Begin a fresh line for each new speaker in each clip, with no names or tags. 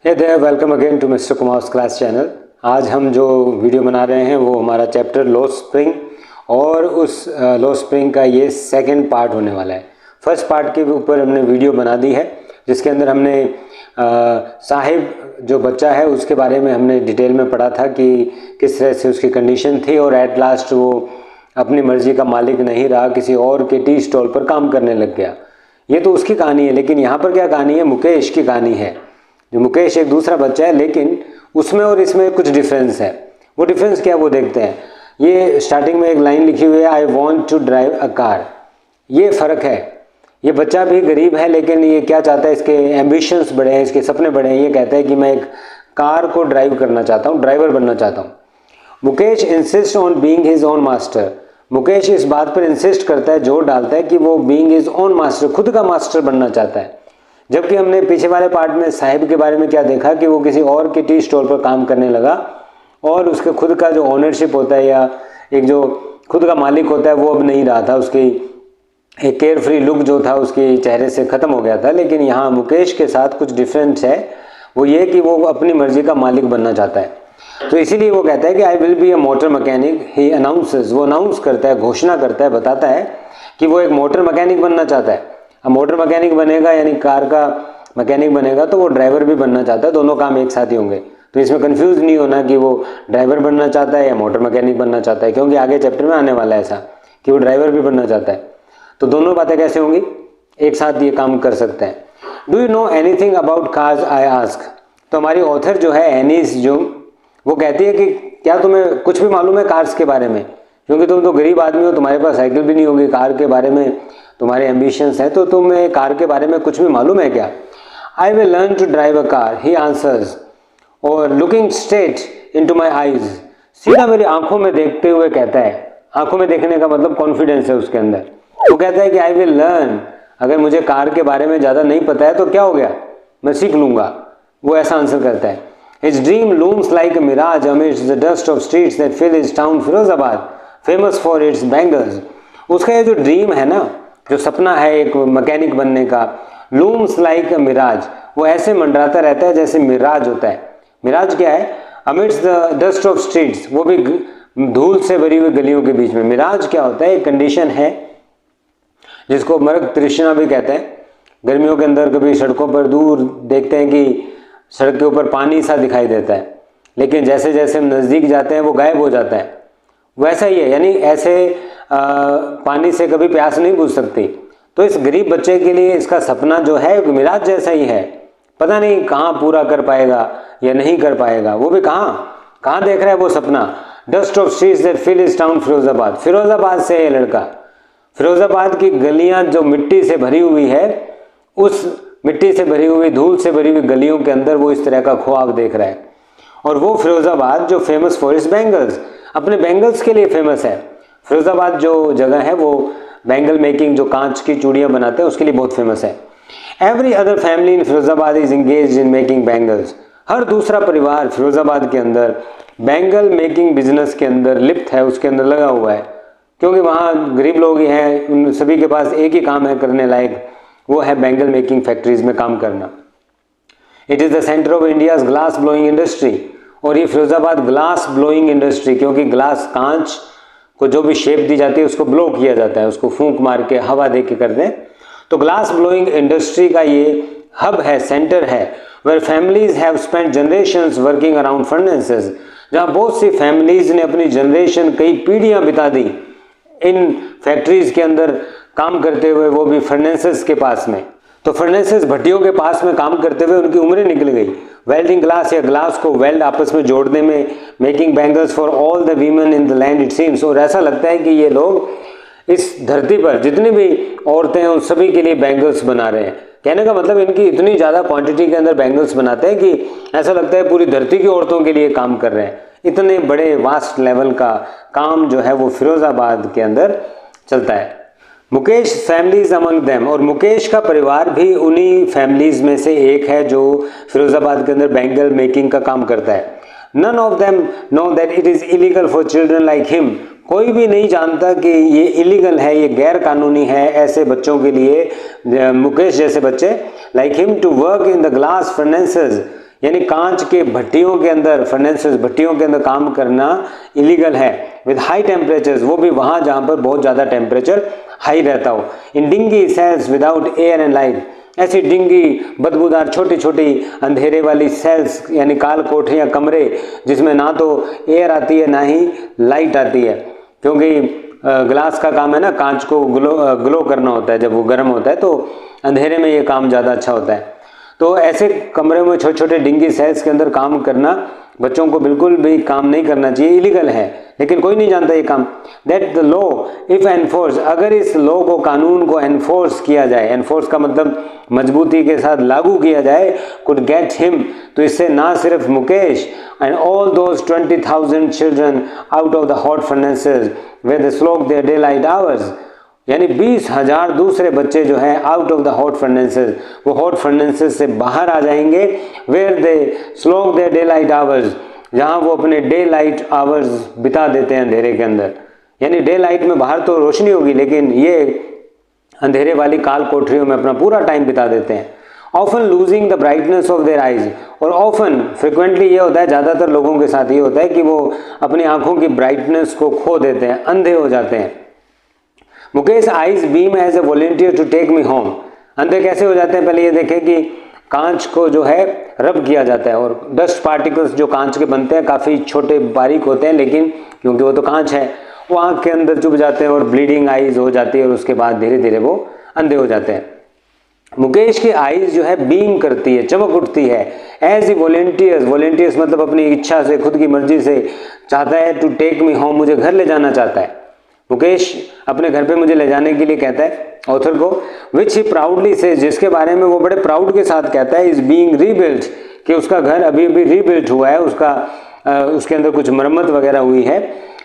Hey there, welcome again to mister Kumar's class channel. आज हम जो वीडियो बना रहे हैं वो हमारा चैप्टर लो स्प्रिंग और उस लो स्प्रिंग का ये सेकंड पार्ट होने वाला है। फर्स्ट पार्ट के ऊपर हमने वीडियो बना दी है जिसके अंदर हमने साहिब जो बच्चा है उसके बारे में हमने डिटेल में पढ़ा था कि किस तरह से उसकी कंडीशन थी और एट लास्ट वो अपनी मर्ज़ी का मालिक नहीं रहा, किसी और के टी स्टॉल पर काम करने लग गया। ये तो उसकी कहानी है, लेकिन यहाँ पर क्या कहानी है, मुकेश की कहानी है। जो मुकेश एक दूसरा बच्चा है, लेकिन उसमें और इसमें कुछ डिफरेंस है। वो डिफरेंस क्या है वो देखते हैं। ये स्टार्टिंग में एक लाइन लिखी हुई है, I want to drive a car. ये फ़र्क है। ये बच्चा भी गरीब है लेकिन ये क्या चाहता है, इसके एम्बिशंस बड़े हैं, इसके सपने बड़े हैं। ये कहता है कि मैं एक कार को ड्राइव करना चाहता हूँ, ड्राइवर बनना चाहता हूँ। Mukesh insist on being his own master. Mukesh इस बात पर इंसिस्ट करता है, जोर डालता है कि वो बीइंग हिज ओन मास्टर, खुद का मास्टर बनना चाहता है। जबकि हमने पीछे वाले पार्ट में साहिब के बारे में क्या देखा कि वो किसी और के टी स्टॉल पर काम करने लगा और उसके खुद का जो ओनरशिप होता है या एक जो खुद का मालिक होता है वो अब नहीं रहा था। उसकी एक केयर फ्री लुक जो था उसके चेहरे से ख़त्म हो गया था। लेकिन यहाँ मुकेश के साथ कुछ डिफरेंस है, वो ये कि वो अपनी मर्जी का मालिक बनना चाहता है। तो इसीलिए वो कहता है कि I will be a motor mechanic. He announces, वो अनाउंस करता है, घोषणा करता है, बताता है कि वो एक मोटर मैकेनिक बनना चाहता है। अब मोटर मैकेनिक बनेगा यानी कार का मैकेनिक बनेगा तो वो ड्राइवर भी बनना चाहता है, दोनों काम एक साथ ही होंगे। तो इसमें कंफ्यूज नहीं होना कि वो ड्राइवर बनना चाहता है या मोटर मैकेनिक बनना चाहता है, क्योंकि आगे चैप्टर में आने वाला है ऐसा कि वो ड्राइवर भी बनना चाहता है। तो दोनों बातें कैसे होंगी, एक साथ ये काम कर सकते हैं। Do you know anything about cars I ask. तो हमारी ऑथर जो है एनीस जो, वो कहती है कि क्या तुम्हें कुछ भी मालूम है कार्स के बारे में, क्योंकि तुम तो गरीब आदमी हो, तुम्हारे पास साइकिल भी नहीं होगी, कार के बारे में तुम्हारे एम्बिशंस हैं, तो तुम्हें कार के बारे में कुछ भी मालूम है क्या। I will learn to drive a car, he answers, और looking straight into my eyes, सीधा मेरी आंखों में देखते हुए कहता है। आंखों में देखने का मतलब कॉन्फिडेंस है उसके अंदर। वो कहता है कि आई विल लर्न, अगर मुझे कार के बारे में ज़्यादा नहीं पता है तो क्या हो गया, मैं सीख लूँगा। वो ऐसा आंसर करता है। His dream looms like a mirage amidst the dust of streets that fill his town Firozabad famous for its bangles. उसका ये जो ड्रीम है ना, जो सपना है एक मैकेनिक बनने का, लूम्स लाइक अ मिराज, वो ऐसे मंडराता रहता है जैसे मिराज होता है। मिराज क्या है, amidst the dust of streets, वो भी धूल से भरी हुई गलियों के बीच में। मिराज क्या होता है, एक कंडीशन है जिसको मर्ग तृष्णा भी कहते हैं। गर्मियों के अंदर कभी सड़कों पर दूर देखते हैं कि सड़क के ऊपर पानी सा दिखाई देता है, लेकिन जैसे जैसे हम नज़दीक जाते हैं वो गायब हो जाता है। वैसा ही है, यानी ऐसे पानी से कभी प्यास नहीं बुझ सकती। तो इस गरीब बच्चे के लिए इसका सपना जो है मिराज जैसा ही है। पता नहीं कहाँ पूरा कर पाएगा या नहीं कर पाएगा, वो भी कहाँ देख रहा है वो सपना। Dust of streets that fill his town Firozabad, Firozabad से ये लड़का, फिरोजाबाद की गलियाँ जो मिट्टी से भरी हुई है, उस मिट्टी से भरी हुई, धूल से भरी हुई गलियों के अंदर वो इस तरह का ख्वाब देख रहा है। और वो फिरोजाबाद जो फेमस फॉर इट्स बैंगल्स, अपने बैंगल्स के लिए फेमस है। फिरोजाबाद जो जगह है वो बैंगल मेकिंग, जो कांच की चूड़ियाँ बनाते हैं, उसके लिए बहुत फेमस है। Every other family in Firozabad is engage in making bangles. हर दूसरा परिवार फिरोजाबाद के अंदर बैंगल मेकिंग बिजनेस के अंदर लिप्त है, उसके अंदर लगा हुआ है, क्योंकि वहाँ गरीब लोग ही हैं, उन सभी के पास एक ही काम है करने लायक, वो है बैंगल मेकिंग फैक्ट्रीज में काम करना। It is the centre of India's glass blowing industry, और ये फिरोजाबाद ग्लास ब्लोइंग इंडस्ट्री, क्योंकि ग्लास कांच को जो भी शेप दी जाती है उसको ब्लो किया जाता है, उसको फूंक मार के हवा दे के करते हैं। तो ग्लास ब्लोइंग इंडस्ट्री का ये हब है, सेंटर है, where families have spent generations working around furnaces, जहाँ बहुत सी फैमिलीज ने अपनी जनरेशन, कई पीढ़ियाँ बिता दी इन फैक्ट्रीज के अंदर काम करते हुए, वो भी फर्नेसेस के पास में। तो फर्नेसेस, भट्टियों के पास में काम करते हुए उनकी उम्रें निकल गई। वेल्डिंग ग्लास या ग्लास को वेल्ड आपस में जोड़ने में, making bangles for all the women in the land it seems. और ऐसा लगता है कि ये लोग इस धरती पर जितनी भी औरतें हैं उन सभी के लिए बैंगल्स बना रहे हैं। कहने का मतलब इनकी इतनी ज़्यादा क्वांटिटी के अंदर बैंगल्स बनाते हैं कि ऐसा लगता है पूरी धरती की औरतों के लिए काम कर रहे हैं। इतने बड़े वास्ट लेवल का काम जो है वो फिरोजाबाद के अंदर चलता है। मुकेश फैमिलीज अमंग देम, और मुकेश का परिवार भी उन्हीं फैमिलीज में से एक है जो फिरोजाबाद के अंदर बैंगल मेकिंग का काम करता है। None of them know that it is illegal for children like him. कोई भी नहीं जानता कि ये इलीगल है, ये गैर कानूनी है ऐसे बच्चों के लिए, मुकेश जैसे बच्चे, like him, to work in the glass furnaces, यानी कांच के भट्टियों के अंदर, फर्नेसेस भट्टियों के अंदर काम करना इलीगल है। विद हाई टेम्परेचर्स, वो भी वहाँ जहाँ पर बहुत ज़्यादा टेम्परेचर हाई रहता हो। In dingy cells without air and light, ऐसी डिंगी बदबूदार छोटी छोटी अंधेरे वाली सेल्स यानी काल कोठरियाँ, कमरे जिसमें ना तो एयर आती है ना ही लाइट आती है, क्योंकि ग्लास का काम है ना, कांच को ग्लो करना होता है। जब वो गर्म होता है तो अंधेरे में ये काम ज़्यादा अच्छा होता है। तो ऐसे कमरे में छोटे छोटे डिंगी सेल्स के अंदर काम करना बच्चों को बिल्कुल भी काम नहीं करना चाहिए, इलीगल है, लेकिन कोई नहीं जानता ये काम। That the law if enforce, अगर इस लॉ को, कानून को एनफोर्स किया जाए, एनफोर्स का मतलब मजबूती के साथ लागू किया जाए, कुड गेट हिम, तो इससे ना सिर्फ Mukesh and all those 20,000 children out of the hot furnaces where they slog their day light hours, यानी 20,000 दूसरे बच्चे जो हैं out of the hot furnaces, वो हॉट फर्नेसेस से बाहर आ जाएंगे। Where they slog their day light hours, जहाँ वो अपने डे लाइट आवर्स बिता देते हैं अंधेरे के अंदर। यानी डे लाइट में बाहर तो रोशनी होगी, लेकिन ये अंधेरे वाली काल कोठरियों में अपना पूरा टाइम बिता देते हैं। Often losing the brightness of their eyes, और ऑफन फ्रिक्वेंटली ये होता है, ज़्यादातर लोगों के साथ ये होता है कि वो अपनी आंखों की ब्राइटनेस को खो देते हैं, अंधे हो जाते हैं। Mukesh eyes beam as a volunteer to take me home, अंधे कैसे हो जाते हैं? पहले ये देखें कि कांच को जो है रब किया जाता है, और डस्ट पार्टिकल्स जो कांच के बनते हैं काफ़ी छोटे बारीक होते हैं, लेकिन क्योंकि वो तो कांच है, वो आँख के अंदर चुभ जाते हैं और ब्लीडिंग आइज हो जाती है, और उसके बाद धीरे धीरे वो अंधे हो जाते हैं। मुकेश की आइज जो है बीम करती है, चमक उठती है। एज ए वॉलेंटियर्स, वॉलेंटियर्स मतलब अपनी इच्छा से, खुद की मर्जी से चाहता है, टू टेक मी होम, मुझे घर ले जाना चाहता है। मुकेश अपने घर पे मुझे ले जाने के लिए कहता है ऑथर को, विच ही प्राउडली से, जिसके बारे में वो बड़े प्राउड के साथ कहता है, इज बीइंग रीबिल्ट, कि उसका घर अभी अभी रीबिल्ट हुआ है, उसके अंदर कुछ मरम्मत वगैरह हुई है,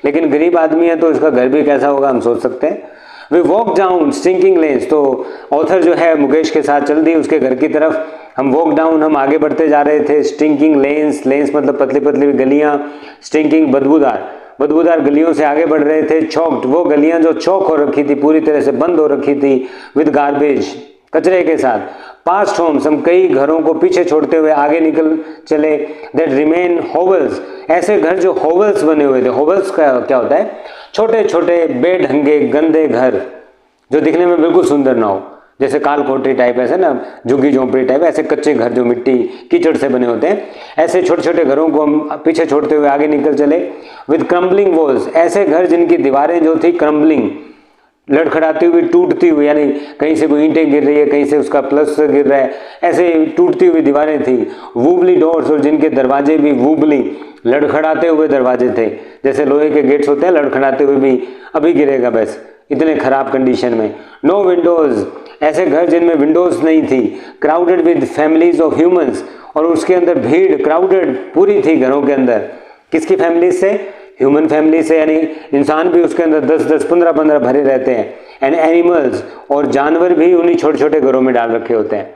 लेकिन गरीब आदमी है तो इसका घर भी कैसा होगा हम सोच सकते हैं। We walk down stinking lanes, तो ऑथर जो है मुकेश के साथ चल दी उसके घर की तरफ। हम वॉक डाउन, हम आगे बढ़ते जा रहे थे। स्टिंकिंग लेन्स, लेन्स मतलब पतली पतली गलियां, स्टिंकिंग बदबूदार, बदबूदार गलियों से आगे बढ़ रहे थे। चौक्ड, वो गलियां जो चौक हो रखी थी, पूरी तरह से बंद हो रखी थी, विद गार्बेज, कचरे के साथ। पास्ट होम्स, हम कई घरों को पीछे छोड़ते हुए आगे निकल चले। दैट रिमेन होवल्स, ऐसे घर जो होवल्स बने हुए थे। होवल्स का क्या होता है? छोटे छोटे बेढंगे गंदे घर जो दिखने में बिल्कुल सुंदर ना हो, जैसे काल कोठरी टाइप, ऐसे ना झुग्गी झोंपड़ी टाइप, ऐसे कच्चे घर जो मिट्टी कीचड़ से बने होते हैं, ऐसे छोटे छोटे घरों को हम पीछे छोड़ते हुए आगे निकल चले। विद क्रम्बलिंग वॉल्स, ऐसे घर जिनकी दीवारें जो थी क्रम्बलिंग, लड़खड़ाती हुई, टूटती हुई, यानी कहीं से कोई ईंटें गिर रही है, कहीं से उसका प्लस्तर गिर रहा है, ऐसे टूटती हुई दीवारें थी। वूबली डोर्स, और जिनके दरवाजे भी वूबली, लड़खड़ाते हुए दरवाजे थे, जैसे लोहे के गेट्स होते हैं, लड़खड़ाते हुए भी अभी गिरेगा बस, इतने खराब कंडीशन में। नो विंडोज, ऐसे घर जिनमें विंडोज नहीं थी। Crowded with families of humans, और उसके अंदर भीड़, क्राउडेड पूरी थी घरों के अंदर। किसकी फैमिलीज से? ह्यूमन फैमिली से, यानी इंसान भी उसके अंदर 10-10, 15-15 भरे रहते हैं। एंड एनिमल्स, और जानवर भी उन्हीं छोटे छोटे घरों में डाल रखे होते हैं,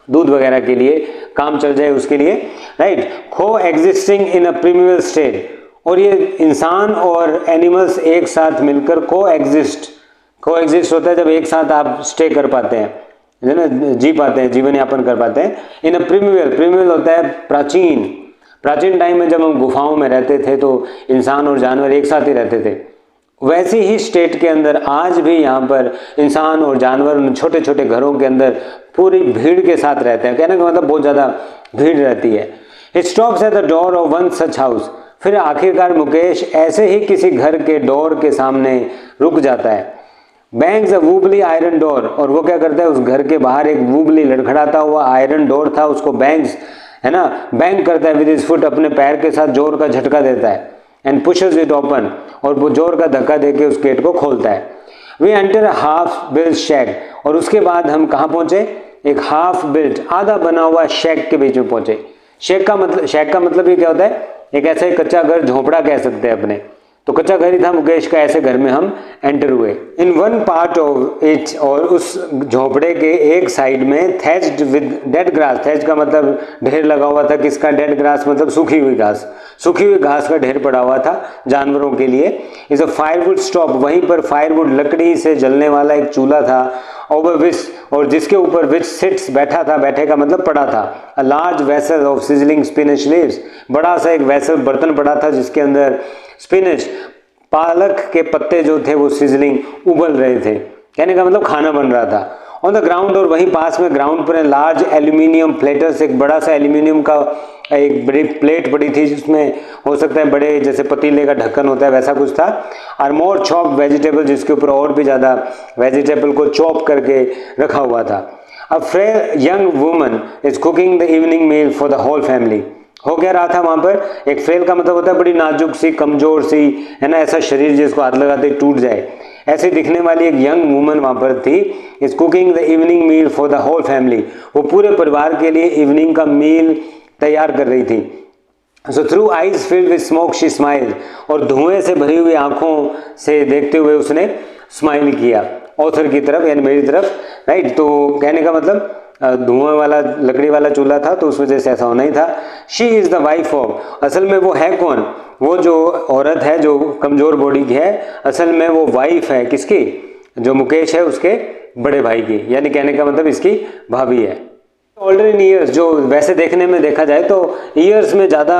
दूध वगैरह के लिए, काम चल जाए उसके लिए, राइट। को existing in a primitive state, और ये इंसान और एनिमल्स एक साथ मिलकर को एग्जिस्ट होता है जब एक साथ आप स्टे कर पाते हैं, है ना, जी पाते हैं, जीवन यापन कर पाते हैं। इन अ प्रिमिटिव होता है प्राचीन टाइम में जब हम गुफाओं में रहते थे तो इंसान और जानवर एक साथ ही रहते थे। वैसी ही स्टेट के अंदर आज भी यहाँ पर इंसान और जानवर छोटे छोटे घरों के अंदर पूरी भीड़ के साथ रहते हैं। कहने का मतलब बहुत ज़्यादा भीड़ रहती है। It stops at the door of one such house, फिर आखिरकार मुकेश ऐसे ही किसी घर के डोर के सामने रुक जाता है। बैंग्स अ वूबली आयरन डोर, और वो क्या करता है, उस घर के बाहर एक वूबली लड़खड़ाता हुआ आयरन डोर था, उसको बैंग्स, है ना, बैंग करता है विद हिज फुट, अपने पैर के साथ जोर का झटका देता है। एंड पुशेस इट ओपन, और वो जोर का धक्का देके उस गेट को खोलता है। We enter a half built shack, और उसके बाद हम कहाँ पहुंचे? एक हाफ बिल्ट, आधा बना हुआ शेक के बीच में पहुंचे। शेक का मतलब ये क्या होता है? एक ऐसा ही कच्चा घर, झोपड़ा कह सकते हैं अपने, तो कच्चा घर ही था मुकेश का, ऐसे घर में हम एंटर हुए। In one part of it, और उस झोपड़े के एक साइड में thatched with dead grass, thatch का मतलब ढेर लगा हुआ था, किसका? डेड ग्रास मतलब सूखी हुई घास, सूखी हुई घास का ढेर पड़ा हुआ था जानवरों के लिए। इज अ फायरवुड स्टॉप, वहीं पर फायरवुड लकड़ी से जलने वाला एक चूल्हा था। ओवर विच, और जिसके ऊपर विच सिट्स बैठा था, बैठे का मतलब पड़ा था। A large vessel of sizzling spinach leaves, बड़ा सा एक वेसल बर्तन पड़ा था जिसके अंदर स्पिनच पालक के पत्ते जो थे वो सिजलिंग उबल रहे थे, कहने का मतलब खाना बन रहा था। ऑन द ग्राउंड, और वहीं पास में ग्राउंड पर लार्ज एल्यूमिनियम प्लेटर्स, एक बड़ा सा एल्यूमिनियम का एक बड़ी प्लेट पड़ी थी जिसमें हो सकता है बड़े जैसे पतीले का ढक्कन होता है वैसा कुछ था। और मोर चॉप वेजिटेबल, जिसके ऊपर और भी ज़्यादा वेजिटेबल को चॉप करके रखा हुआ था। A frail young woman is cooking the evening meal for the whole family. हो क्या रहा था वहाँ पर? एक फ्रेल का मतलब होता है बड़ी नाजुक सी, कमजोर सी, है ना, ऐसा शरीर जिसको हाथ लगाते ही टूट जाए, ऐसे दिखने वाली एक यंग वुमन वहाँ पर थी। Is cooking the evening meal for the whole family, वो पूरे परिवार के लिए इवनिंग का मील तैयार कर रही थी। So through eyes filled with smoke she smiled, और धुएं से भरी हुई आंखों से देखते हुए उसने स्माइल किया ऑथर की तरफ, यानी मेरी तरफ, राइट। तो कहने का मतलब धुआं वाला लकड़ी वाला चूल्हा था तो उस वजह से ऐसा होना ही था। She is the wife of, असल में वो है कौन? वो जो औरत है जो कमज़ोर बॉडी की है, असल में वो वाइफ है किसकी? जो मुकेश है उसके बड़े भाई की, यानी कहने का मतलब इसकी भाभी है। ओल्डर इन ईयर्स, जो वैसे देखने में देखा जाए तो ईयर्स में ज़्यादा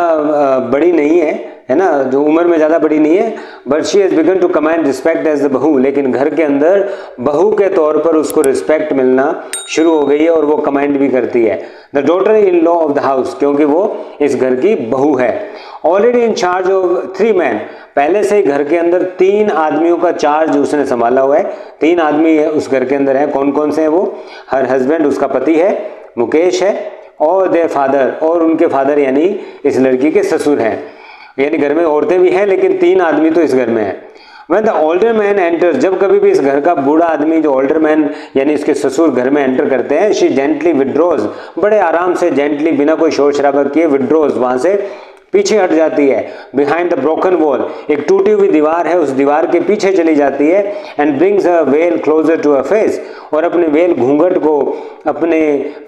बड़ी नहीं है ना, जो उम्र में ज़्यादा बड़ी नहीं है, but she has begun to command respect as the bahu, लेकिन घर के अंदर बहू के तौर पर उसको रिस्पेक्ट मिलना शुरू हो गई है और वो कमांड भी करती है। The daughter in law of the house, क्योंकि वो इस घर की बहू है। Already in charge of 3 man, पहले से ही घर के अंदर 3 आदमियों का चार्ज उसने संभाला हुआ है। 3 आदमी है उस घर के अंदर है। कौन कौन से हैं वो? हर हस्बैंड, उसका पति है, मुकेश है, और देयर फादर, और उनके फादर यानी इस लड़की के ससुर हैं। यानी घर में औरतें भी हैं लेकिन 3 आदमी तो इस घर में है। When the older man enters, जब कभी भी इस घर का बूढ़ा आदमी जो older man यानी इसके ससुर घर में एंटर करते हैं, she gently withdraws, बड़े आराम से gently बिना कोई शोर शराबा किए withdraws, वहां से पीछे हट जाती है। बिहाइंड द ब्रोकन वॉल, एक टूटी हुई दीवार है, उस दीवार के पीछे चली जाती है। And brings a veil closer to a face, और अपने वेल घूंघट को अपने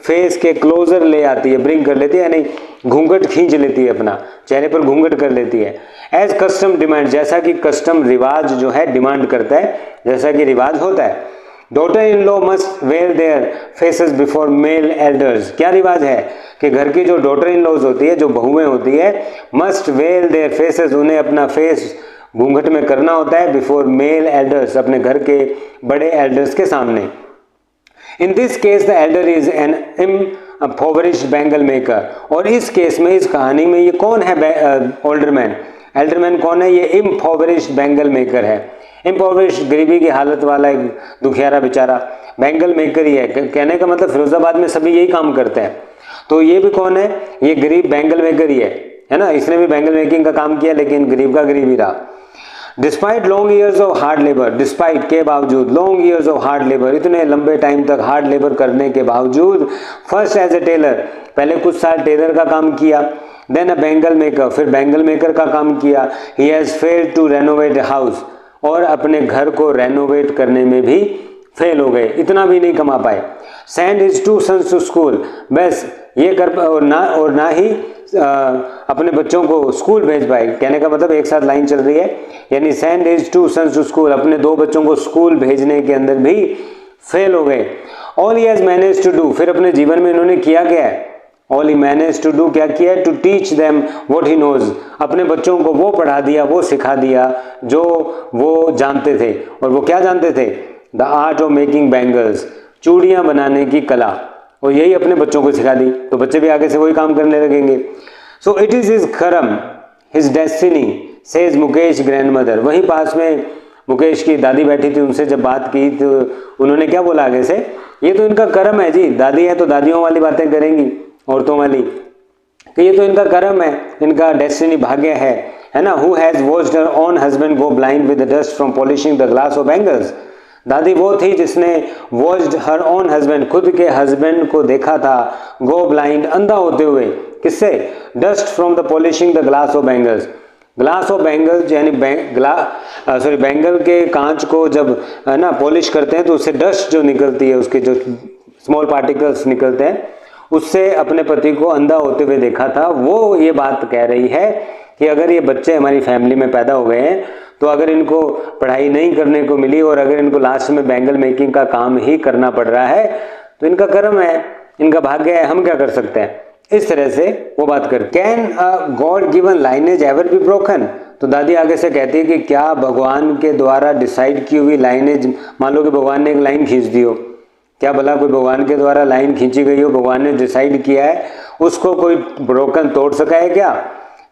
फेस के क्लोजर ले आती है, ब्रिंग कर लेती है, यानी घूंघट खींच लेती है, अपना चेहरे पर घूंघट कर लेती है। एज कस्टम डिमांड, जैसा कि कस्टम रिवाज जो है डिमांड करता है, जैसा कि रिवाज होता है। Daughter in law must wear their faces before male elders, क्या रिवाज है कि घर की जो डॉटर इन लॉज होती है, जो बहुएं होती है, मस्ट वेयर देयर फेसेस, उन्हें अपना फेस घूंघट में करना होता है, बिफोर मेल एल्डर्स, अपने घर के बड़े एल्डर्स के सामने। In this case the elder is an impoverished bangle maker, और इस केस में, इस कहानी में ये कौन है ओल्डर मैन? एल्डर मैन कौन है? ये इम्पॉवरिश्ड बैंगल मेकर है। इम्पॉवरिश्ड, गरीबी की हालत वाला एक दुखियारा बेचारा, बैंगल मेकर ही है। कहने का मतलब फिरोजाबाद में सभी यही काम करते हैं, तो ये भी कौन है? ये गरीब बैंगल मेकर ही है ना। इसने भी बैंगल मेकिंग का काम किया लेकिन गरीब का गरीब ही रहा। Despite long years of hard labour, despite के बावजूद, long years of hard labour, इतने लंबे टाइम तक हार्ड लेबर करने के बावजूद, फर्स्ट एज ए टेलर, पहले कुछ साल टेलर का काम किया, देन अ बैंगल मेकर, फिर बैंगल मेकर का काम किया। He has failed to renovate a house, और अपने घर को रेनोवेट करने में भी फेल हो गए, इतना भी नहीं कमा पाए। Send his 2 sons to school, बस ये कर, और ना ही अपने बच्चों को स्कूल भेज पाए। कहने का मतलब एक साथ लाइन चल रही है, यानी send his 2 sons to school, अपने 2 बच्चों को स्कूल भेजने के अंदर भी फेल हो गए। All he has manage to do, फिर अपने जीवन में इन्होंने किया क्या है? All he manage to do, क्या किया है? To teach them what he knows, अपने बच्चों को वो पढ़ा दिया, वो सिखा दिया जो वो जानते थे। और वो क्या जानते थे? The art of making bangles, चूड़ियाँ बनाने की कला, और यही अपने बच्चों को सिखा दी, तो बच्चे भी आगे से वही काम करने लगेंगे। सो इट इज़ हिज करम, his destiny, says Mukesh grand mother. वहीं पास में मुकेश की दादी बैठी थी, उनसे जब बात की तो उन्होंने क्या बोला आगे से? ये तो इनका कर्म है जी, दादी है तो दादियों वाली बातें करेंगी, औरतों वाली, कि ये तो इनका कर्म है, इनका डेस्टिनी, भाग्य है ना। Who has watched her own husband go blind with the dust from polishing the glass of bangles, दादी वो थी जिसने वॉच्ड हर ओन हस्बैंड, खुद के हस्बैंड को देखा था, गो ब्लाइंड, अंधा होते हुए, किससे? Dust from the polishing the glass of bangles, glass of bangles यानी बैंगल के कांच को जब ना पॉलिश करते हैं तो उससे डस्ट जो निकलती है, उसके जो स्मॉल पार्टिकल्स निकलते हैं, उससे अपने पति को अंधा होते हुए देखा था। वो ये बात कह रही है कि अगर ये बच्चे हमारी फैमिली में पैदा हो गए हैं तो अगर इनको पढ़ाई नहीं करने को मिली और अगर इनको लास्ट में बैंगल मेकिंग का काम ही करना पड़ रहा है तो इनका कर्म है, इनका भाग्य है, हम क्या कर सकते हैं। इस तरह से वो बात कर। Can a God given lineage ever be broken? तो दादी आगे से कहती है कि क्या भगवान के द्वारा डिसाइड की हुई लाइनेज, मान लो कि भगवान ने एक लाइन खींच दी हो, क्या भला कोई भगवान के द्वारा लाइन खींची गई हो, भगवान ने डिसाइड किया है, उसको कोई ब्रोकन तोड़ सका है क्या?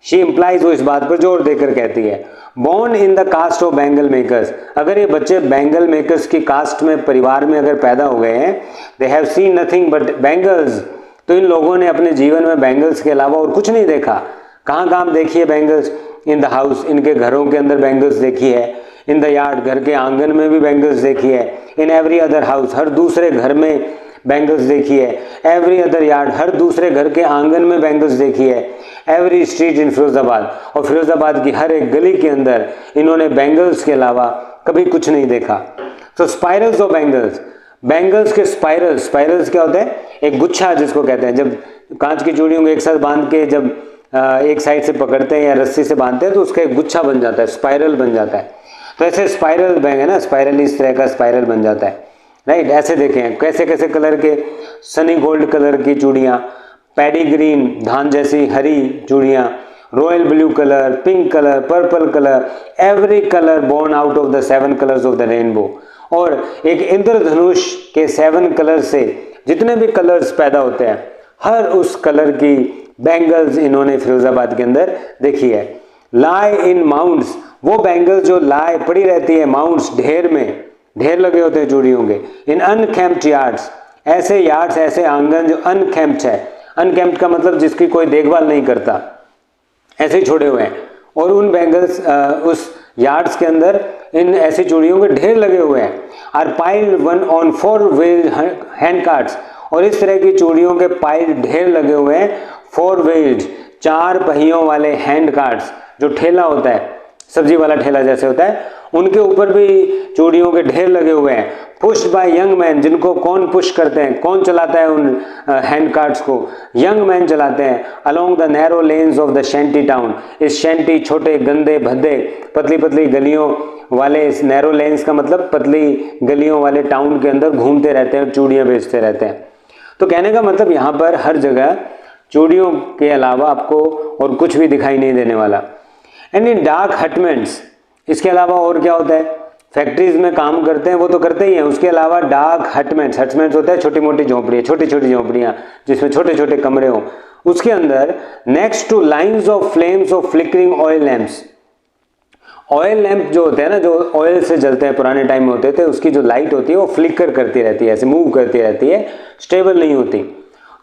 शी इम्प्लाइज, वो इस बात पर जोर देकर कहती है। Born in the caste of bangle makers, अगर ये बच्चे बैंगल मेकर्स की कास्ट में, परिवार में अगर पैदा हो गए हैं, they have seen nothing but bangles, तो इन लोगों ने अपने जीवन में बैंगल्स के अलावा और कुछ नहीं देखा। कहाँ कहाँ देखी है बैंगल्स? इन द हाउस, इनके घरों के अंदर बैंगल्स देखी है। इन द यार्ड, घर के आंगन में भी बैंगल्स देखी है। इन एवरी अदर हाउस, हर दूसरे घर में बैंगल्स देखी है। एवरी अदर यार्ड, हर दूसरे घर के आंगन में बैंगल्स देखी है। एवरी स्ट्रीट इन फिरोजाबाद, और फिरोजाबाद की हर एक गली के अंदर इन्होंने बैंगल्स के अलावा कभी कुछ नहीं देखा। तो स्पाइरल्स ऑफ बैंगल्स, बैंगल्स के स्पाइरल्स, स्पाइरल्स क्या होते हैं? एक गुच्छा जिसको कहते हैं। जब कांच की चूड़ियों को एक साथ बांध के जब एक साइड से पकड़ते हैं या रस्सी से बांधते हैं तो उसका एक गुच्छा बन जाता है, स्पाइरल बन जाता है। तो ऐसे स्पाइरल बैंग है ना, स्पाइरल इस तरह का स्पाइरल बन जाता है, राइट। ऐसे देखें कैसे कैसे कलर के, सनी गोल्ड कलर की चूड़ियाँ, पैडी ग्रीन, धान जैसी हरी चूड़ियाँ, royal blue colour, pink colour, purple colour, every colour born out of the 7 colours of the rainbow. और एक इंद्रधनुष के 7 कलर से जितने भी कलर्स पैदा होते हैं, हर उस कलर की बैंगल्स इन्होंने फिरोजाबाद के अंदर देखी है। लाई इन माउंट्स, वो बैंगल्स जो लाई पड़ी रहती है माउंट्स, ढेर में, ढेर लगे होते हैं चूड़ियों के। इन अनकैम्प्ड यार्ड्स, ऐसे यार्ड्स, ऐसे आंगन जो अनकैम्प्ड है। अनकैम्प्ड का मतलब जिसकी कोई देखभाल नहीं करता, ऐसे ही छोड़े हुए हैं। और उन बैंगल्स, उस यार्ड्स के अंदर इन ऐसी चूड़ियों के ढेर लगे हुए हैं। Are piled one on 4 wheeled hand carts, और इस तरह की चूड़ियों के पाइल ढेर लगे हुए हैं 4 व्हील्ड, 4 पहियों वाले हैंड कार्ट्स, जो ठेला होता है, सब्जी वाला ठेला जैसे होता है, उनके ऊपर भी चूड़ियों के ढेर लगे हुए हैं। पुश्ड बाय यंग मैन, जिनको कौन पुश करते हैं, कौन चलाता है उन हैंड कार्ट्स को? यंग मैन चलाते हैं। Along the narrow lens of the shanty town, इस शैंटी, छोटे गंदे भद्दे पतली पतली गलियों वाले, इस नैरो लेन्स का मतलब पतली गलियों वाले टाउन के अंदर घूमते रहते हैं, चूड़ियाँ बेचते रहते हैं। तो कहने का मतलब यहाँ पर हर जगह चूड़ियों के अलावा आपको और कुछ भी दिखाई नहीं देने वाला। एंड इन डार्क हटमेंट्स, इसके अलावा और क्या होता है? फैक्ट्रीज में काम करते हैं वो तो करते ही हैं, उसके अलावा डार्क हटमेंट्स, हटमेंट्स होता है छोटी मोटी झोंपड़ियाँ, छोटी छोटी झोंपड़ियाँ जिसमें छोटे छोटे कमरे हों, उसके अंदर next two lines of flames of flickering oil lamps. Oil lamp जो होते हैं ना, जो ऑयल से जलते हैं, पुराने टाइम में होते थे, उसकी जो लाइट होती है वो फ्लिकर करती रहती है, ऐसे मूव करती रहती है, स्टेबल नहीं होती।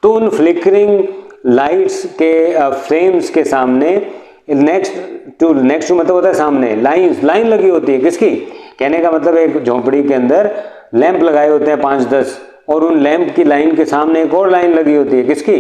तो उन फ्लिकरिंग लाइट्स के फ्लेम्स के सामने नेक्स्ट टू मतलब होता है सामने, लाइन लगी होती है। किसकी? कहने का मतलब एक झोंपड़ी के अंदर लैंप लगाए होते हैं 5-10, और उन लैंप की लाइन के सामने एक और लाइन लगी होती है। किसकी?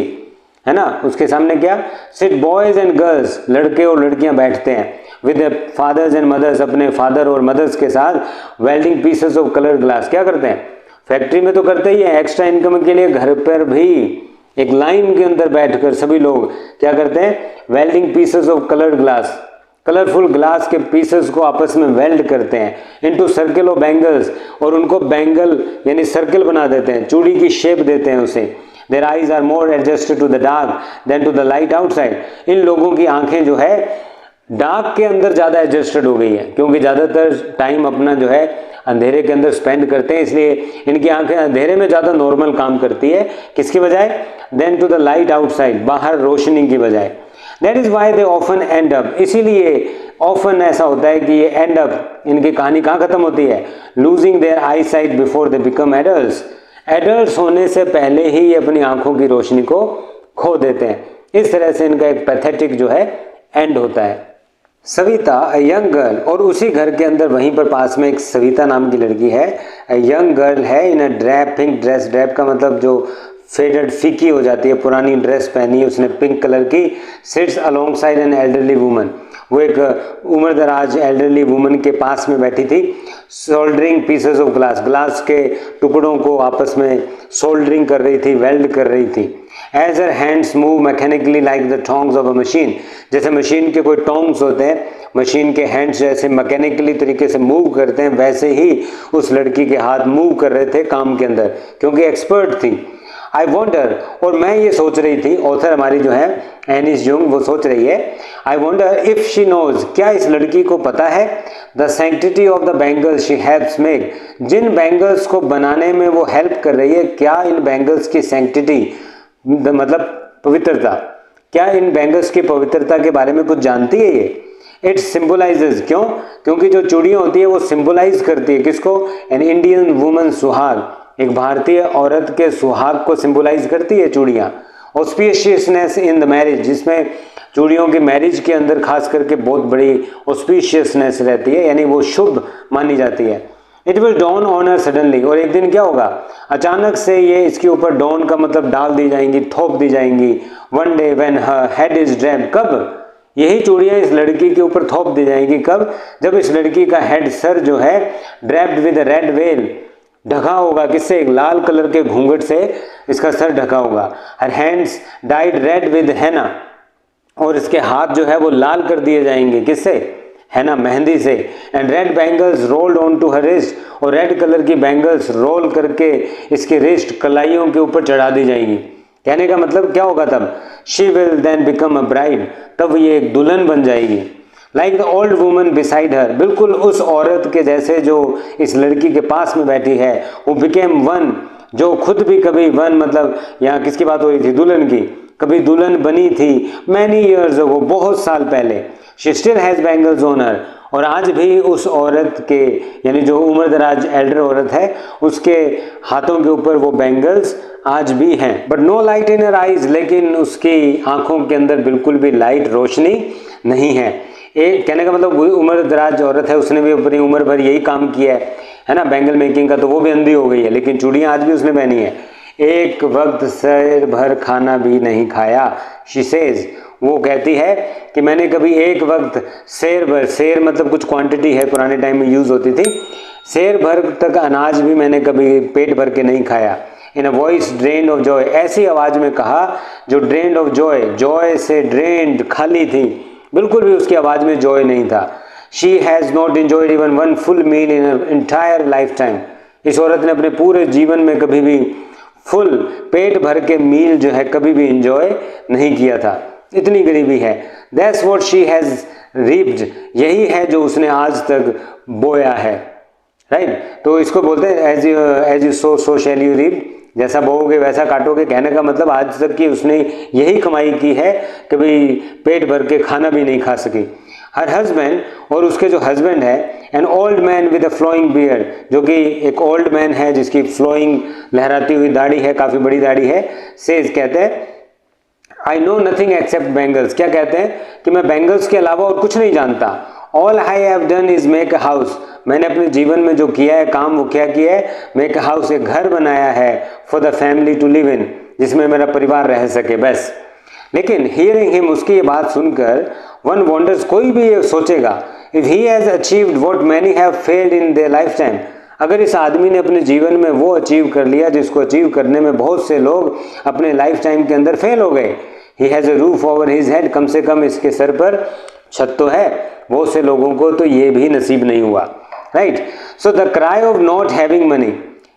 है ना, उसके सामने क्या? सिट बॉयज एंड गर्ल्स, लड़के और लड़कियां बैठते हैं, विद फादर्स एंड मदर्स, अपने फादर और मदर्स के साथ, welding pieces of coloured glass. क्या करते हैं? फैक्ट्री में तो करते ही है, एक्स्ट्रा इनकम के लिए घर पर भी एक लाइन के अंदर बैठकर सभी लोग क्या करते हैं? Welding pieces of coloured glass, colourful glass के पीसेस को आपस में वेल्ड करते हैं इनटू सर्किल ऑफ बैंगल्स, और उनको बैंगल यानी सर्किल बना देते हैं, चूड़ी की शेप देते हैं उसे। Their eyes are more adjusted to the dark than to the light outside. इन लोगों की आंखें जो है डार्क के अंदर ज़्यादा एडजस्टेड हो गई है, क्योंकि ज़्यादातर टाइम अपना जो है अंधेरे के अंदर स्पेंड करते हैं, इसलिए इनकी आंखें अंधेरे में ज़्यादा नॉर्मल काम करती है। किसकी बजाय? Than to the light outside, बाहर रोशनी की बजाय। That is why they often end up, इसीलिए ऑफन ऐसा होता है कि ये एंड अप, इनकी कहानी कहाँ खत्म होती है? Losing their eyesight before they become adults. Adults होने से पहले ही ये अपनी आंखों की रोशनी को खो देते हैं। इस तरह से इनका एक पैथेटिक जो है एंड होता है। सविता, अ यंग गर्ल, और उसी घर के अंदर वहीं पर पास में एक सविता नाम की लड़की है, अ यंग गर्ल है, इन अ ड्रैप, पिंक ड्रेस। ड्रैप का मतलब जो फेडेड फीकी हो जाती है, पुरानी ड्रेस पहनी है उसने पिंक कलर की, sits alongside an elderly woman, वो एक उम्रदराज एल्डरली वुमन के पास में बैठी थी, soldering pieces of glass, glass के टुकड़ों को आपस में सोल्डरिंग कर रही थी, वेल्ड कर रही थी। As her hands move mechanically like the tongs of a machine, जैसे मशीन के कोई टोंग्स होते हैं, मशीन के हैंड्स जैसे मैकेनिकली तरीके से मूव करते हैं, वैसे ही उस लड़की के हाथ मूव कर रहे थे काम के अंदर, क्योंकि एक्सपर्ट थी। आई वॉन्डर, और मैं ये सोच रही थी, ऑथर हमारी जो है एनिस जुंग, वो सोच रही है, I wonder if she knows, क्या इस लड़की को पता है, the sanctity of the bangles she helps make, जिन बैंगल्स को बनाने में वो हेल्प कर रही है, क्या इन बैंगल्स की सैंक्टिटी मतलब पवित्रता, क्या इन बैंगल्स की पवित्रता के बारे में कुछ जानती है ये। इट सिंबलाइजेज, क्यों, क्योंकि जो चूड़ियाँ होती है वो सिंबलाइज करती है किसको, एन इंडियन वुमन सुहाग, एक भारतीय औरत के सुहाग को सिंबलाइज करती है चूड़ियाँ। ऑस्पिशियसनेस इन द मैरिज, जिसमें चूड़ियों की मैरिज के अंदर खास करके बहुत बड़ी ऑस्पिशियसनेस रहती है, यानी वो शुभ मानी जाती है। It will dawn on her suddenly, और एक दिन क्या होगा, अचानक से ये इसके ऊपर डॉन का मतलब डाल दी जाएंगी, थोप दी जाएंगी। One day when her head is draped, कब, यही चूड़ियाँ इस लड़की के ऊपर थोप दी जाएंगी, कब, जब इस लड़की का हेड, सर जो है, ड्रैप्ड विद रेड वेल, ढका होगा, किससे, एक लाल कलर के घूंघट से इसका सर ढका होगा। Her hands died read with हैना, और इसके हाथ जो है वो लाल कर दिए जाएंगे, किससे, हैना, मेहंदी से। And red bangles rolled on to her wrist, और रेड कलर की बैंगल्स रोल करके इसके रिस्ट, कलाइयों के ऊपर चढ़ा दी जाएंगी। कहने का मतलब क्या होगा तब, she will then become a bride, तब ये एक दुल्हन बन जाएगी। Like the old woman beside her, बिल्कुल उस औरत के जैसे जो इस लड़की के पास में बैठी है, वो बिकेम वन, जो खुद भी कभी वन, मतलब यहाँ किसकी बात हो रही थी, दुल्हन की, कभी दुल्हन बनी थी, मैनी ईयर्स अगो, बहुत साल पहले। She still has bangles on her, और आज भी उस औरत के, यानी जो उम्रदराज एल्डर औरत है, उसके हाथों के ऊपर वो बैंगल्स आज भी हैं। But no light in her eyes, लेकिन उसकी आंखों के अंदर बिल्कुल भी लाइट, रोशनी नहीं है। एक कहने का मतलब उम्रदराज औरत है, उसने भी अपनी उम्र भर यही काम किया है ना, बैंगल मेकिंग का, तो वो भी अंधी हो गई है, लेकिन चूड़ियाँ आज भी उसने पहनी है। एक वक्त शेर भर खाना भी नहीं खाया, शी सेज, वो कहती है कि मैंने कभी एक वक्त शेर भर, शेर मतलब कुछ क्वांटिटी है, पुराने टाइम में यूज़ होती थी, शेर भर तक अनाज भी मैंने कभी पेट भर के नहीं खाया। In a voice drained of joy, ऐसी आवाज़ में कहा जो ड्रेन्ड ऑफ जॉय, जॉय से ड्रेन्ड, खाली थी, बिल्कुल भी उसकी आवाज़ में जॉय नहीं था। She has not enjoyed even one full meal in her entire life time, इस औरत ने अपने पूरे जीवन में कभी भी फुल पेट भर के मील जो है कभी भी इंजॉय नहीं किया था, इतनी गरीबी है। दैट्स व्हाट शी हैज़ रीप्ड, यही है जो उसने आज तक बोया है, राइट। तो इसको बोलते हैं as you sow so shall you reap, जैसा बोओगे वैसा काटोगे। कहने का मतलब आज तक की उसने यही कमाई की है, कभी पेट भर के खाना भी नहीं खा सकी। हर हस्बैंड, और उसके जो हस्बैंड है, an old man with a flowing beard, जो कि एक ओल्ड मैन है जिसकी फ्लोइंग, लहराती हुई दाढ़ी है, काफ़ी बड़ी दाढ़ी है, सेज, कहते हैं I know nothing accept bangles, क्या कहते हैं कि मैं बैंगल्स के अलावा और कुछ नहीं जानता। All I have done is make a house, मैंने अपने जीवन में जो किया है काम, वो क्या किया है, मेक अ हाउस, एक घर बनाया है, for the family to live in, जिसमें मेरा परिवार रह सके, बस। लेकिन हियरिंग हिम, उसकी ये बात सुनकर, वन वॉन्डर्स, कोई भी ये सोचेगा, if he has achieved what many have failed in their life time, अगर इस आदमी ने अपने जीवन में वो अचीव कर लिया जिसको अचीव करने में बहुत से लोग अपने लाइफ टाइम के अंदर फेल हो गए। He has a roof over his head, कम से कम इसके सर पर छत तो है, बहुत से लोगों को तो ये भी नसीब नहीं हुआ, right. So the cry of not having money,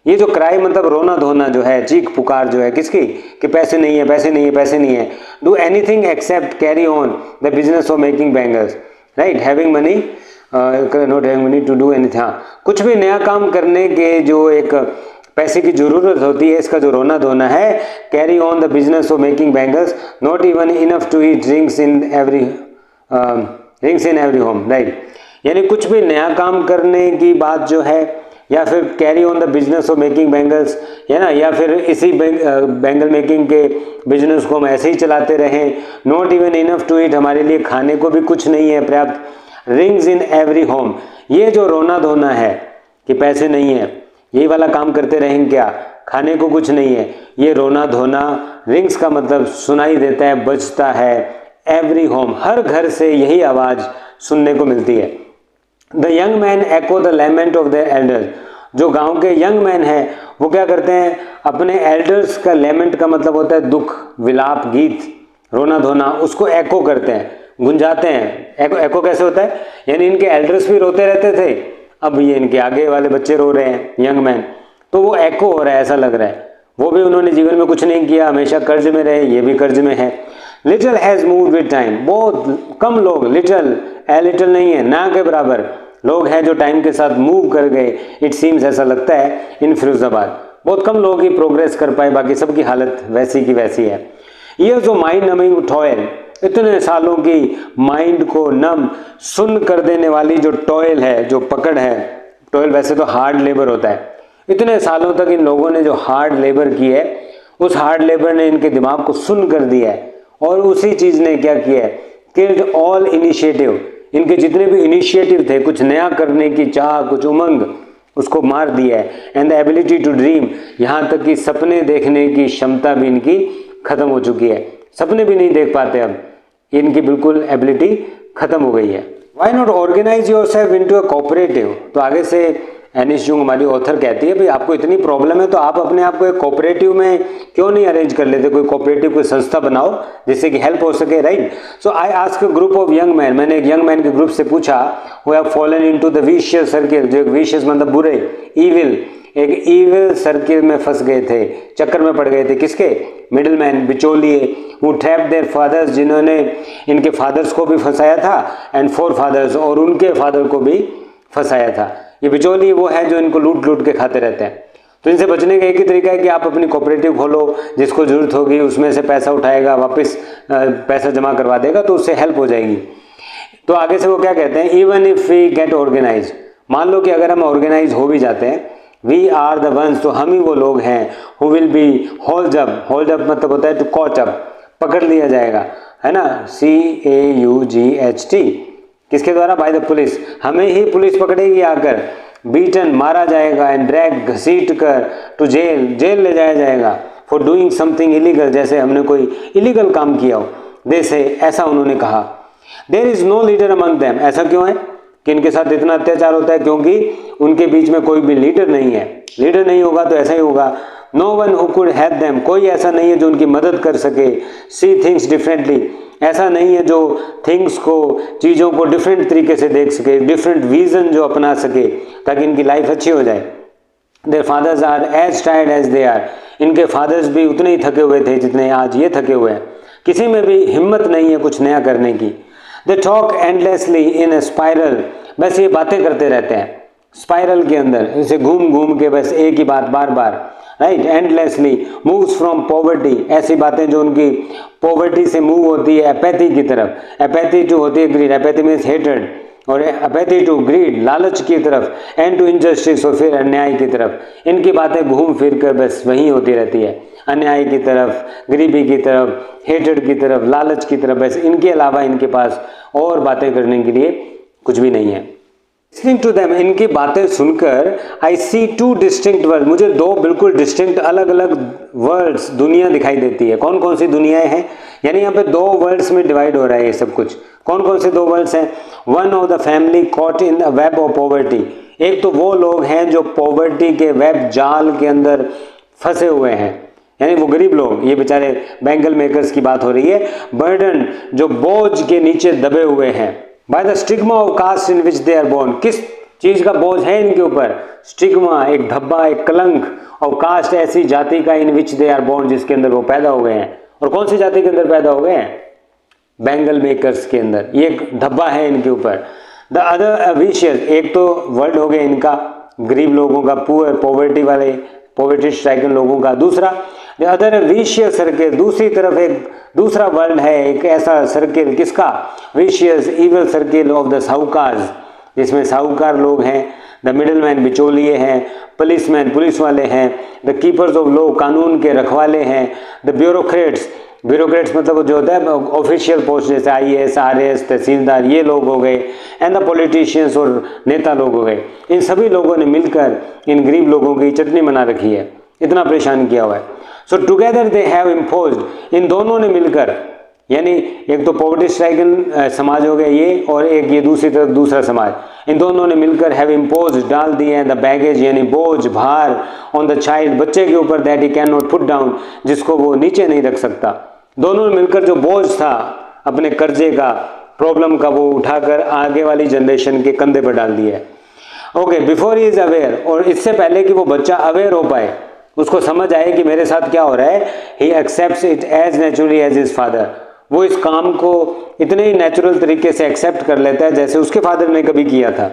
ये जो क्राई मतलब रोना धोना जो है, चीख पुकार जो है किसकी, कि पैसे नहीं है, पैसे नहीं है, पैसे नहीं है। Do anything except carry on the business of making bangles, right. Having money, not having money to do anything, हाँ, कुछ भी नया काम करने के जो एक पैसे की जरूरत होती है, इसका जो रोना धोना है। Carry on the business of making bangles, not even enough to eat rings in every home, right. यानी कुछ भी नया काम करने की बात जो है, या फिर carry on the business of making bangles, है ना, या फिर इसी बैंगल मेकिंग के बिजनेस को हम ऐसे ही चलाते रहें। Not even enough to eat, हमारे लिए खाने को भी कुछ नहीं है पर्याप्त। रिंग्स इन एवरी होम, ये जो रोना धोना है कि पैसे नहीं है, यही वाला काम करते रहेंगे क्या, खाने को कुछ नहीं है। ये रोना धोना, रिंग्स का मतलब सुनाई देता है, बजता है। एवरी होम, हर घर से यही आवाज़ सुनने को मिलती है। The young man echo the lament of their elders, जो गांव के यंग मैन हैं वो क्या करते हैं, अपने एल्डर्स का, लेमेंट का मतलब होता है दुख, विलाप गीत, रोना धोना, उसको एको करते हैं, गुंजाते हैं। एको कैसे होता है, यानी इनके एल्डर्स भी रोते रहते थे, अब ये इनके आगे वाले बच्चे रो रहे हैं, यंग मैन, तो वो एको हो रहा है, ऐसा लग रहा है। वो भी उन्होंने जीवन में कुछ नहीं किया, हमेशा कर्ज में रहे, ये भी कर्ज में है। Little has moved with time, बहुत कम लोग, लिटिल लिटिल नहीं है, ना के बराबर लोग हैं जो टाइम के साथ मूव कर गए। इट सीम्स, ऐसा लगता है, इन फिरोजाबाद बहुत कम लोग ही प्रोग्रेस कर पाए, बाकी सबकी हालत वैसी की वैसी है। ये जो माइंड नमिंग टॉयल, इतने सालों की माइंड को नम सुन कर देने वाली जो टॉयल है, जो पकड़ है, टॉयल वैसे तो हार्ड लेबर होता है, इतने सालों तक इन लोगों ने जो हार्ड लेबर की है, उस हार्ड लेबर ने इनके दिमाग को सुन कर दिया है, और उसी चीज़ ने क्या किया है, किल्ड ऑल इनिशिएटिव, इनके जितने भी इनिशिएटिव थे, कुछ नया करने की चाह, कुछ उमंग, उसको मार दिया है। And the ability to dream, यहाँ तक कि सपने देखने की क्षमता भी इनकी खत्म हो चुकी है, सपने भी नहीं देख पाते, अब इनकी बिल्कुल एबिलिटी खत्म हो गई है। Why not organise yourself into a cooperative, तो आगे से एनिस जुंग हमारी ऑथर कहती है भाई आपको इतनी प्रॉब्लम है तो आप अपने आप को एक कोऑपरेटिव में क्यों नहीं अरेंज कर लेते, कोई कोऑपरेटिव कोई संस्था बनाओ जिससे कि हेल्प हो सके, right. So I ask a group of young man, मैंने एक यंग मैन के ग्रुप से पूछा, who have fallen into the vicious circle, जो एक विशियस मतलब बुरे, इविल, एक इविल सर्किल में फंस गए थे, चक्कर में पड़ गए थे, किसके, मिडिल मैन, बिचौलिए, वो ट्रैप देयर फादर्स, जिन्होंने इनके फादर्स को भी फंसाया था, एंड फोर फादर्स, और उनके फादर को भी फंसाया था। ये बिचौलिए वो है जो इनको लूट लूट के खाते रहते हैं। तो इनसे बचने का एक ही तरीका है कि आप अपनी कोऑपरेटिव खोलो, जिसको जरूरत होगी उसमें से पैसा उठाएगा, वापस पैसा जमा करवा देगा, तो उससे हेल्प हो जाएगी। तो आगे से वो क्या कहते हैं, even if we get organise, मान लो कि अगर हम ऑर्गेनाइज हो भी जाते हैं, वी आर द वंस, तो हम ही वो लोग हैं, who will be hold up, hold up मतलब होता है टू कॉट अप, पकड़ लिया जाएगा, है ना, CAUGHT, किसके द्वारा, बाय द पुलिस, हमें ही पुलिस पकड़ेगी आकर, बीटन मारा जाएगा, एंड ड्रैग घसीट कर टू जेल, जेल ले जाया जाएगा, फॉर डूइंग समथिंग इलीगल, जैसे हमने कोई इलीगल काम किया हो, जैसे ऐसा उन्होंने कहा। There is no leader among them, ऐसा क्यों है कि इनके साथ इतना अत्याचार होता है, क्योंकि उनके बीच में कोई भी लीडर नहीं है, लीडर नहीं होगा तो ऐसा ही होगा। No one who could help them, कोई ऐसा नहीं है जो उनकी मदद कर सके। सी थिंग्स डिफरेंटली, ऐसा नहीं है जो थिंग्स को, चीज़ों को डिफरेंट तरीके से देख सके, डिफरेंट विजन जो अपना सके ताकि इनकी लाइफ अच्छी हो जाए। Their fathers are as tired as they are, इनके फादर्स भी उतने ही थके हुए थे जितने आज ये थके हुए हैं, किसी में भी हिम्मत नहीं है कुछ नया करने की। They talk endlessly in A spiral, बस ये बातें करते रहते हैं स्पाइरल के अंदर, इसे घूम घूम के बस एक ही बात बार बार, right. Endlessly moves from poverty, ऐसी बातें जो उनकी पॉवर्टी से मूव होती है एपैथी की तरफ, एपैथी टू होती है ग्रीड, एपैथी मीन्स हेटेड, और एपैथी टू ग्रीड लालच की तरफ, एंड टू इनजस्टिस और फिर अन्याय की तरफ। इनकी बातें घूम फिर कर बस वहीं होती रहती है, अन्याय की तरफ, गरीबी की तरफ, हेटेड की तरफ, लालच की तरफ, बस इनके अलावा इनके पास और बातें करने के लिए कुछ भी नहीं है। लिसनिंग टू देम, इनकी बातें सुनकर आई सी टू डिस्टिंक्ट वर्ल्ड, मुझे दो बिल्कुल डिस्टिंक्ट अलग अलग वर्ल्ड्स, दुनिया दिखाई देती है। कौन कौन सी दुनियाएं हैं, यानी यहाँ पे दो वर्ल्ड्स में डिवाइड हो रहा है ये सब कुछ। कौन कौन से दो वर्ल्ड्स हैं, one of the family caught in the web of poverty, एक तो वो लोग हैं जो पॉवर्टी के वेब जाल के अंदर फंसे हुए हैं, यानी वो गरीब लोग, ये बेचारे बैंगल मेकर्स की बात हो रही है। बर्डन, जो बोझ के नीचे दबे हुए हैं, by the stigma of caste in which they are born, किस चीज का बोझ है इनके ऊपर, स्टिग्मा, एक धब्बा, एक कलंक, और कास्ट ऐसी जाति का, इन विच दे आर बोर्न, जिसके अंदर वो पैदा हो गए हैं। और कौन सी जाति के अंदर पैदा हो गए हैं, बैंगल मेकर्स के अंदर, ये एक धब्बा है इनके ऊपर। द अदर विशियस, एक तो वर्ल्ड हो गया इनका गरीब लोगों का, पुअर पॉवर्टी वाले, पॉवर्टी स्ट्राइकन लोगों का। दूसरा द अदर विशियस सर्किल, दूसरी तरफ एक दूसरा वर्ल्ड है, एक ऐसा सर्किल, किसका, vicious evil circle of the साहूकार्स, जिसमें साहूकार लोग हैं, द मिडिल मैन बिचौलिए हैं, पुलिस मैन पुलिस वाले हैं, द कीपर्स ऑफ लॉ कानून के रखवाले हैं, द ब्यूरोक्रेट्स, ब्यूरोक्रेट्स मतलब जो होता है ऑफिशियल पोस्ट, जैसे IAS RAS तहसीलदार, ये लोग हो गए, एंड द पॉलिटिशियंस, और नेता लोग हो गए। इन सभी लोगों ने मिलकर इन गरीब लोगों की चटनी बना रखी है। इतना परेशान किया हुआ है। So together they have imposed, इन दोनों ने मिलकर, यानी एक तो पॉवर्टी स्ट्राइकन समाज हो गया ये, और एक ये दूसरी तरफ दूसरा समाज, इन दोनों ने मिलकर हैव इम्पोज्ड, डाल दिए हैं द बैगेज यानी बोझ, भार, ऑन द चाइल्ड, बच्चे के ऊपर, that he can not put down, जिसको वो नीचे नहीं रख सकता। दोनों ने मिलकर जो बोझ था अपने कर्जे का, प्रॉब्लम का, वो उठाकर आगे वाली जनरेशन के कंधे पर डाल दिया है। Okay, before he is aware, और इससे पहले कि वो बच्चा अवेयर हो पाए, उसको समझ आए कि मेरे साथ क्या हो रहा है, he accepts it as naturally as his father, वो इस काम को इतने ही नेचुरल तरीके से एक्सेप्ट कर लेता है जैसे उसके फादर ने कभी किया था।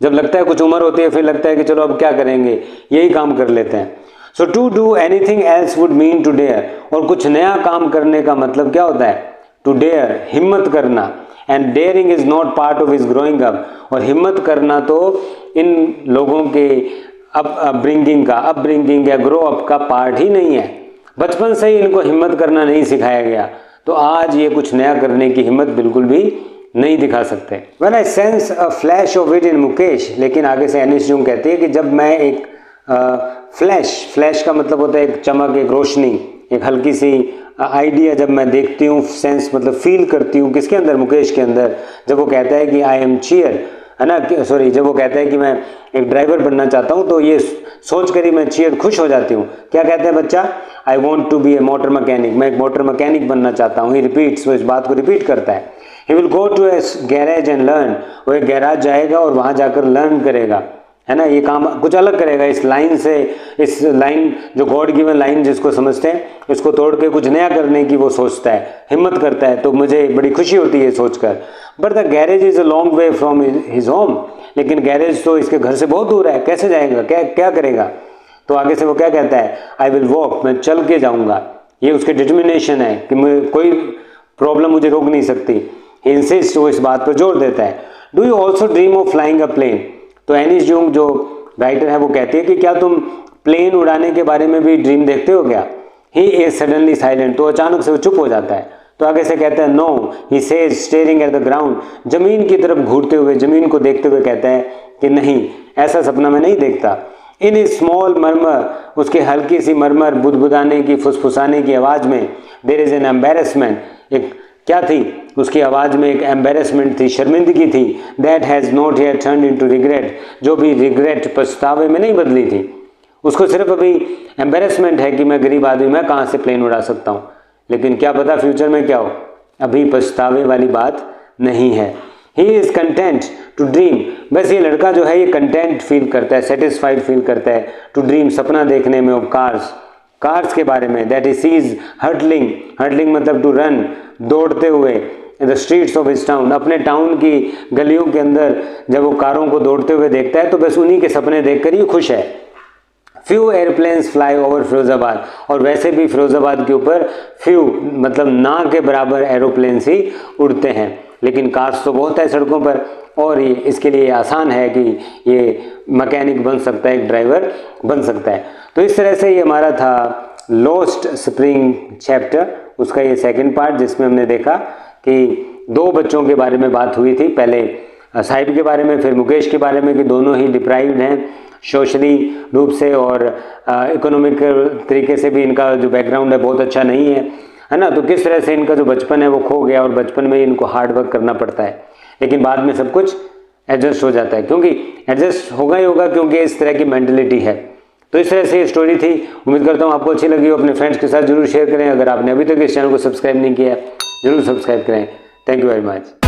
जब लगता है कुछ उम्र होती है, फिर लगता है कि चलो अब क्या करेंगे, यही काम कर लेते हैं। So to do anything else would mean to dare, और कुछ नया काम करने का मतलब क्या होता है, टू डेयर, हिम्मत करना, and daring is not part of his growing up, और हिम्मत करना तो इन लोगों के अपब्रिंगिंग या ग्रो अप का पार्ट ही नहीं है। बचपन से ही इनको हिम्मत करना नहीं सिखाया गया, तो आज ये कुछ नया करने की हिम्मत बिल्कुल भी नहीं दिखा सकते। Well I sense a flash of it in Mukesh, लेकिन आगे से एनिस जूंग कहती है कि जब मैं एक फ्लैश का मतलब होता है एक चमक, एक रोशनी, एक हल्की सी आइडिया जब मैं देखती हूँ, सेंस मतलब फील करती हूँ, किसके अंदर, मुकेश के अंदर, जब वो कहता है कि आई एम चीयर, है ना, सॉरी, जब वो कहता है कि मैं एक ड्राइवर बनना चाहता हूँ, तो ये सोच कर ही मैं चीयर, खुश हो जाती हूँ। क्या कहते हैं बच्चा, I want to be a motor mechanic, मैं एक मोटर मैकेनिक बनना चाहता हूँ। ही रिपीट्स, वो इस बात को रिपीट करता है। He will go to a garage and learn, वो एक गैराज जाएगा और वहाँ जाकर लर्न करेगा, है ना, ये काम कुछ अलग करेगा इस लाइन से, इस लाइन जो गॉड गिवन लाइन जिसको समझते हैं, इसको तोड़ के कुछ नया करने की वो सोचता है, हिम्मत करता है। तो मुझे बड़ी खुशी होती है सोचकर। But the garage is a long way from his home, लेकिन गैरेज तो इसके घर से बहुत दूर है, कैसे जाएगा, क्या करेगा। तो आगे से वो क्या कहता है, आई विल वॉक, मैं चल के जाऊँगा। ये उसकी डिटर्मिनेशन है कि कोई प्रॉब्लम मुझे रोक नहीं सकती। ही इंसिस्ट, वो इस बात पर जोर देता है। Do you also dream of flying a plane, तो एनिस जूंग जो राइटर है वो कहती है कि क्या तुम प्लेन उड़ाने के बारे में भी ड्रीम देखते हो क्या। ही इज सडनली साइलेंट, तो अचानक से वो चुप हो जाता है। तो आगे से कहता है no, he says staring at the ground, जमीन की तरफ घूरते हुए, जमीन को देखते हुए कहता है कि नहीं, ऐसा सपना मैं नहीं देखता। इन ए स्मॉल मरमर, उसके हल्की सी मरमर, बुदबुदाने की, फुसफुसाने की आवाज़ में, देयर इज एन एम्बेरसमेंट, एक क्या थी उसकी आवाज़ में, एक एम्बेरसमेंट थी, शर्मिंदगी थी। That has not yet turned into regret, जो भी रिग्रेट, पछतावे में नहीं बदली थी। उसको सिर्फ अभी एम्बेरसमेंट है कि मैं गरीब आदमी, मैं कहाँ से प्लेन उड़ा सकता हूँ, लेकिन क्या पता फ्यूचर में क्या हो, अभी पछतावे वाली बात नहीं है। He is content to dream, बस ये लड़का जो है ये कंटेंट फील करता है, सेटिस्फाइड फील करता है टू ड्रीम, सपना देखने में, ऑफ कार्स के बारे में। दैट ही सीज हर्टलिंग मतलब टू रन, दौड़ते हुए, the streets of his town, अपने टाउन की गलियों के अंदर जब वो कारों को दौड़ते हुए देखता है तो बस उन्हीं के सपने देखकर ही खुश है। Few airplanes fly over Firozabad, और वैसे भी फिरोजाबाद के ऊपर फ्यू मतलब ना के बराबर एरोप्लेन्स ही उड़ते हैं, लेकिन कार्स तो बहुत है सड़कों पर, और ये इसके लिए आसान है कि ये मैकेनिक बन सकता है, एक ड्राइवर बन सकता है। तो इस तरह से ये हमारा था लॉस्ट स्प्रिंग चैप्टर, उसका ये सेकंड पार्ट, जिसमें हमने देखा कि दो बच्चों के बारे में बात हुई थी, पहले साहिब के बारे में, फिर मुकेश के बारे में, कि दोनों ही डिप्राइव्ड हैं सोशली रूप से, और इकोनॉमिक तरीके से भी इनका जो बैकग्राउंड है बहुत अच्छा नहीं है ना। तो किस तरह से इनका जो बचपन है वो खो गया, और बचपन में इनको हार्ड वर्क करना पड़ता है, लेकिन बाद में सब कुछ एडजस्ट हो जाता है, क्योंकि एडजस्ट होगा ही होगा, क्योंकि इस तरह की मेंटलिटी है। तो इस तरह से ये स्टोरी थी। उम्मीद करता हूँ आपको अच्छी लगी हो। अपने फ्रेंड्स के साथ जरूर शेयर करें। अगर आपने अभी तक इस चैनल को सब्सक्राइब नहीं किया है जरूर सब्सक्राइब करें। Thank you very much.